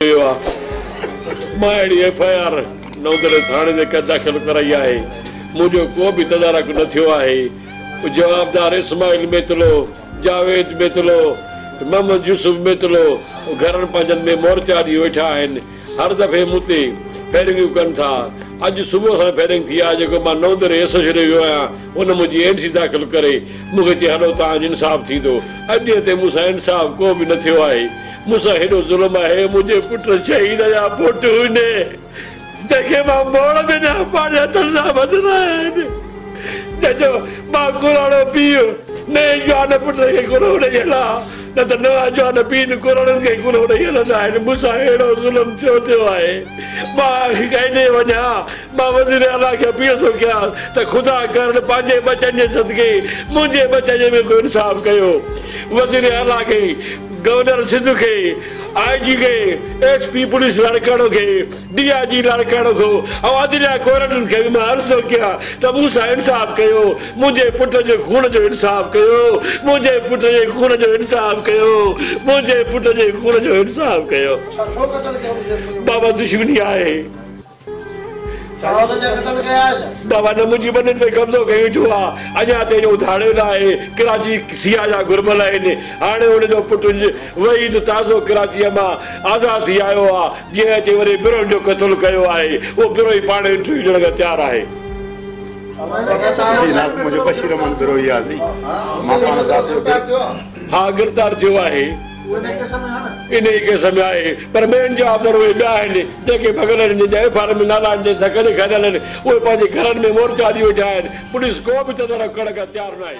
मां अहिड़ी FIR नौदरे थाणे जे दाख़िल कराई आहे। मुंहिंजो को बि तदारक न थियो आहे। जवाबदार इस्माइल मेतलो, जावेद मेतलो, मोहम्मद यूसुफ मेतलो घरनि पंहिंजनि में मोर्चा ॾी वेठा आहिनि। हर दफ़े मूं ते फेरिंगियूं कनि था। अॼु सुबुह सां फेरिंग थी आहे जेको मां नौदरे एस छॾे वियो आहियां उन मुंहिंजी NC दाख़िल करे मूंखे चई हलो तव्हांजो इंसाफ़ थींदो। अॼु ते मूंसां इंसाफ़ को बि न थियो आहे। मूंसां हेॾो ज़ुल्म आहे। मुंहिंजे पुट शहीद जा पुट हुने जंहिंखे मां मोड़ में न पंहिंजे हथनि सां बदिला आहिनि। जंहिंजो मां कुराड़ो पीउ नए जवान पुट खे कुरो ॾेई हलां न त नवां जवान पीउ कुराड़नि खे कुरो ॾेई हलंदा आहिनि। मूंसां अहिड़ो ज़ुल्म छो थियो आहे? मां केॾे वञा? मां वज़ीर आला खे अपील थो कयां त ख़ुदा करण पंहिंजे बचनि जे सदिके मुंहिंजे बचनि में को इंसाफ़ कयो। वज़ीर आला खे, गवर्नर सिंध खे, IG खे, SP पुलिस लड़काणो खे, DIG लड़काणो को ऐं अदलिया कोर्टनि खे बि मां अर्ज़ु थो कयां त मूंसां इंसाफ़ कयो। मुंहिंजे पुट जे खून जो इंसाफ़ कयो। मुंहिंजे पुट जे खून जो इंसाफ़ कयो। मुंहिंजे पुट जे खून जो इंसाफ़ कयो। बाबा दुश्मनी आहे। बाबा न मुंहिंजी मननि ते कब्ज़ो कई वेठो आहे। अञा ताईं उधाड़ियो न आहे। कराची सिया जा घुरबल आहिनि। हाणे हुनजो पुटु वहीद ताज़ो कराचीअ मां आज़ादु थी आयो आहे। जीअं अची वरी बिरोन जो क़तलु कयो आहे। उहो बिरो ई पाण इंटरव्यू ॾियण खे तयारु आहे। हाँ गिरफ़्तार थियो आहे। इन के समय आहे पर मेन जवाबदार उहे ॿिया आहिनि जेके भॻल आहिनि जंहिंजा FIR में नाला आहिनि धकल खयल आहिनि। उहे पंहिंजे घरनि में मोर्चा ॾी वेठा आहिनि। पुलिस को बि तदारक करण खां तयारु न आहे।